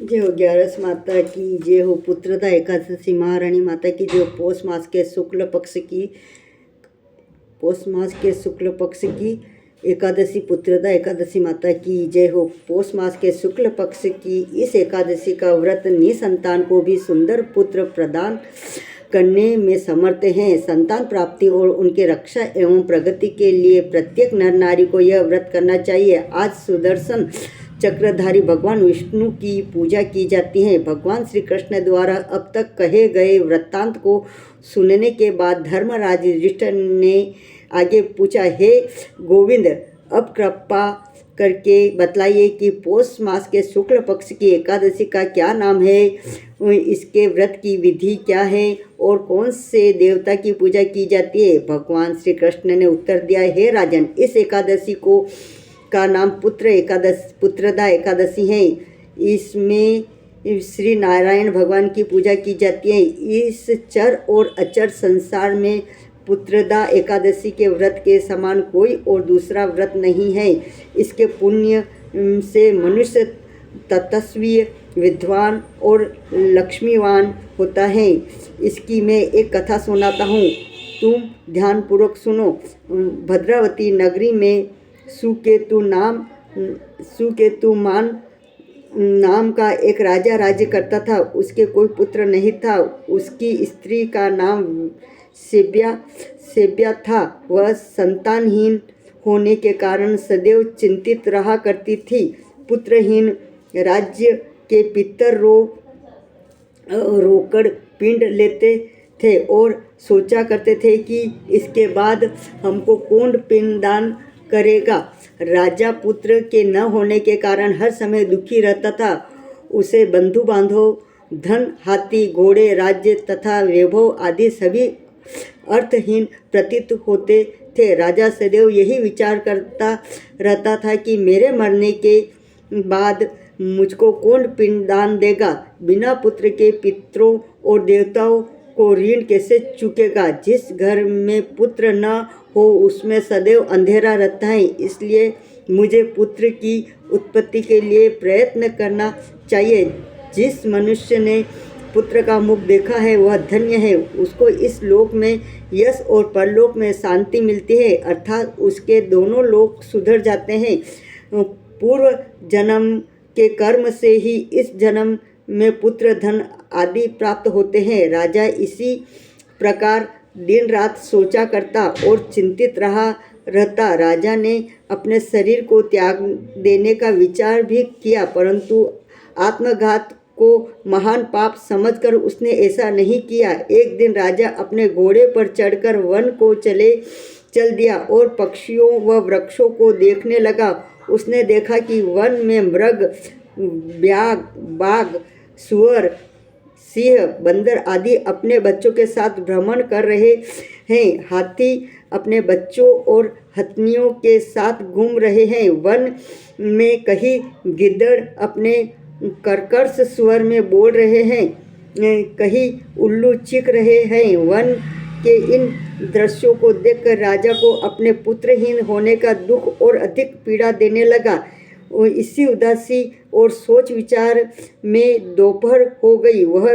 जय हो ग्यारस माता की जय हो। पुत्रदा एकादशी महारानी माता की जय हो। पौष मास के शुक्ल पक्ष की एकादशी पुत्रदा एकादशी माता की जय हो। पौष मास के शुक्ल पक्ष की इस एकादशी का व्रत निसंतान को भी सुंदर पुत्र प्रदान करने में समर्थ हैं। संतान प्राप्ति और उनके रक्षा एवं प्रगति के लिए प्रत्येक नर नारी को यह व्रत करना चाहिए। आज सुदर्शन चक्रधारी भगवान विष्णु की पूजा की जाती है। भगवान श्री कृष्ण द्वारा अब तक कहे गए वृत्तांत को सुनने के बाद धर्मराज युधिष्ठिर ने आगे पूछा, हे गोविंद, अब कृपा करके बतलाइए कि पौष मास के शुक्ल पक्ष की एकादशी का क्या नाम है, इसके व्रत की विधि क्या है और कौन से देवता की पूजा की जाती है। भगवान श्री कृष्ण ने उत्तर दिया, हे राजन, इस एकादशी का नाम पुत्रदा एकादशी है। इसमें श्री नारायण भगवान की पूजा की जाती है। इस चर और अचर संसार में पुत्रदा एकादशी के व्रत के समान कोई और दूसरा व्रत नहीं है। इसके पुण्य से मनुष्य तपस्वी, विद्वान और लक्ष्मीवान होता है। इसकी मैं एक कथा सुनाता हूँ, तुम ध्यानपूर्वक सुनो। भद्रावती नगरी में सुकेतुमान नाम का एक राजा राज्य करता था। उसके कोई पुत्र नहीं था। उसकी स्त्री का नाम सेव्या था। वह संतानहीन होने के कारण सदैव चिंतित रहा करती थी। पुत्रहीन राज्य के पितर रोकड़ पिंड लेते थे और सोचा करते थे कि इसके बाद हमको कौन पिंडदान करेगा। राजा पुत्र के न होने के कारण हर समय दुखी रहता था। उसे बंधु बांधव, धन, हाथी घोड़े, राज्य तथा वैभव आदि सभी अर्थहीन प्रतीत होते थे। राजा सदैव यही विचार करता रहता था कि मेरे मरने के बाद मुझको कौन पिंडदान देगा। बिना पुत्र के पितरों और देवताओं को ऋण कैसे चुकेगा। जिस घर में पुत्र न हो उसमें सदैव अंधेरा रहता है। इसलिए मुझे पुत्र की उत्पत्ति के लिए प्रयत्न करना चाहिए। जिस मनुष्य ने पुत्र का मुख देखा है वह धन्य है। उसको इस लोक में यश और परलोक में शांति मिलती है, अर्थात उसके दोनों लोक सुधर जाते हैं। पूर्व जन्म के कर्म से ही इस जन्म में पुत्र, धन आदि प्राप्त होते हैं। राजा इसी प्रकार दिन रात सोचा करता और चिंतित रहता। राजा ने अपने शरीर को त्याग देने का विचार भी किया, परंतु आत्मघात को महान पाप समझकर उसने ऐसा नहीं किया। एक दिन राजा अपने घोड़े पर चढ़कर वन को चल दिया और पक्षियों व वृक्षों को देखने लगा। उसने देखा कि वन में मृग, बाघ, सुअर, सिंह, बंदर आदि अपने बच्चों के साथ भ्रमण कर रहे हैं। हाथी अपने बच्चों और हथनियों के साथ घूम रहे हैं। वन में कहीं गिद्दड़ अपने कर्कश स्वर में बोल रहे हैं, कहीं उल्लू चीख रहे हैं। वन के इन दृश्यों को देखकर राजा को अपने पुत्रहीन होने का दुख और अधिक पीड़ा देने लगा। इसी उदासी और सोच विचार में दोपहर हो गई। वह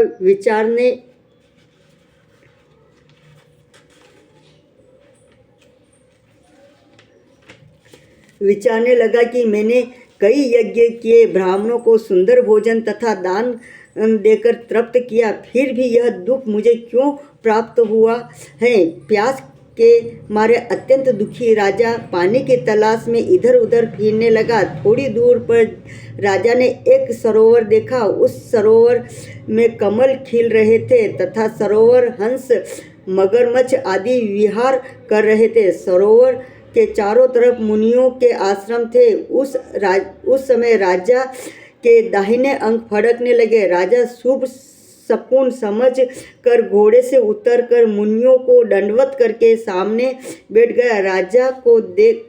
विचारने लगा कि मैंने कई यज्ञ किए, ब्राह्मणों को सुंदर भोजन तथा दान देकर तृप्त किया, फिर भी यह दुख मुझे क्यों प्राप्त हुआ है। प्यास के मारे अत्यंत दुखी राजा पानी की तलाश में इधर उधर फिरने लगा। थोड़ी दूर पर राजा ने एक सरोवर देखा। उस सरोवर में कमल खिल रहे थे तथा सरोवर हंस, मगरमच्छ आदि विहार कर रहे थे। सरोवर के चारों तरफ मुनियों के आश्रम थे। उस समय राजा के दाहिने अंग फड़कने लगे। राजा शुभ शकुन समझ कर घोड़े से उतरकर मुनियों को दंडवत करके सामने बैठ गया। राजा को देख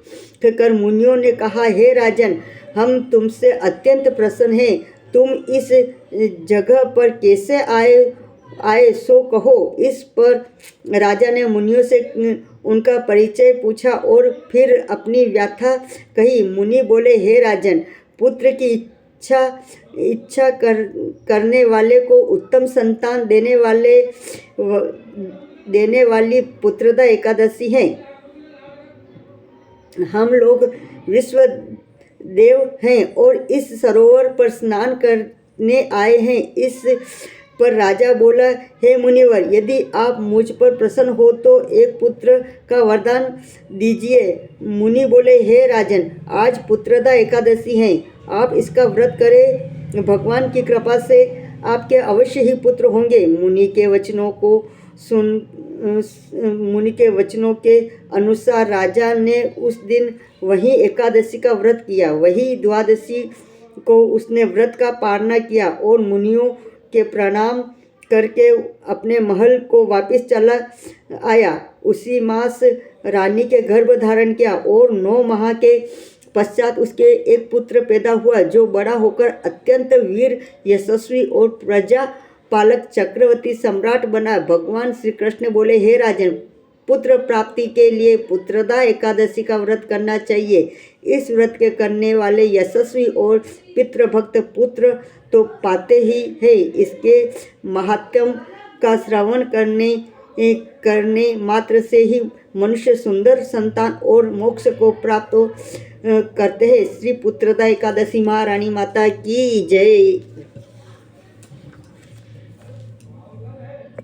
कर मुनियों ने कहा, हे राजन, हम तुमसे अत्यंत प्रसन्न हैं। तुम इस जगह पर कैसे आए सो कहो। इस पर राजा ने मुनियों से उनका परिचय पूछा और फिर अपनी व्यथा कही। मुनि बोले, हे राजन, पुत्र की इच्छा करने वाले को उत्तम संतान देने वाली पुत्रदा एकादशी है। हम लोग विश्व देव हैं और इस सरोवर पर स्नान करने आए हैं। इस पर राजा बोला, हे मुनिवर, यदि आप मुझ पर प्रसन्न हो तो एक पुत्र का वरदान दीजिए। मुनि बोले, हे राजन, आज पुत्रदा एकादशी है, आप इसका व्रत करें, भगवान की कृपा से आपके अवश्य ही पुत्र होंगे। मुनि के वचनों के अनुसार राजा ने उस दिन वही एकादशी का व्रत किया। वही द्वादशी को उसने व्रत का पालना किया और मुनियों के प्रणाम करके अपने महल को वापस चला आया। उसी मास रानी के गर्भ धारण किया और 9 माह के पश्चात उसके एक पुत्र पैदा हुआ, जो बड़ा होकर अत्यंत वीर, यशस्वी और प्रजा पालक चक्रवर्ती सम्राट बना। भगवान श्री कृष्ण बोले, हे राजन, पुत्र प्राप्ति के लिए पुत्रदा एकादशी का व्रत करना चाहिए। इस व्रत के करने वाले यशस्वी और पितृभक्त पुत्र तो पाते ही है। इसके महात्म्य का श्रवण करने मात्र से ही मनुष्य सुंदर संतान और मोक्ष को प्राप्त करते हैं। श्री पुत्रदा एकादशी महारानी माता की जय।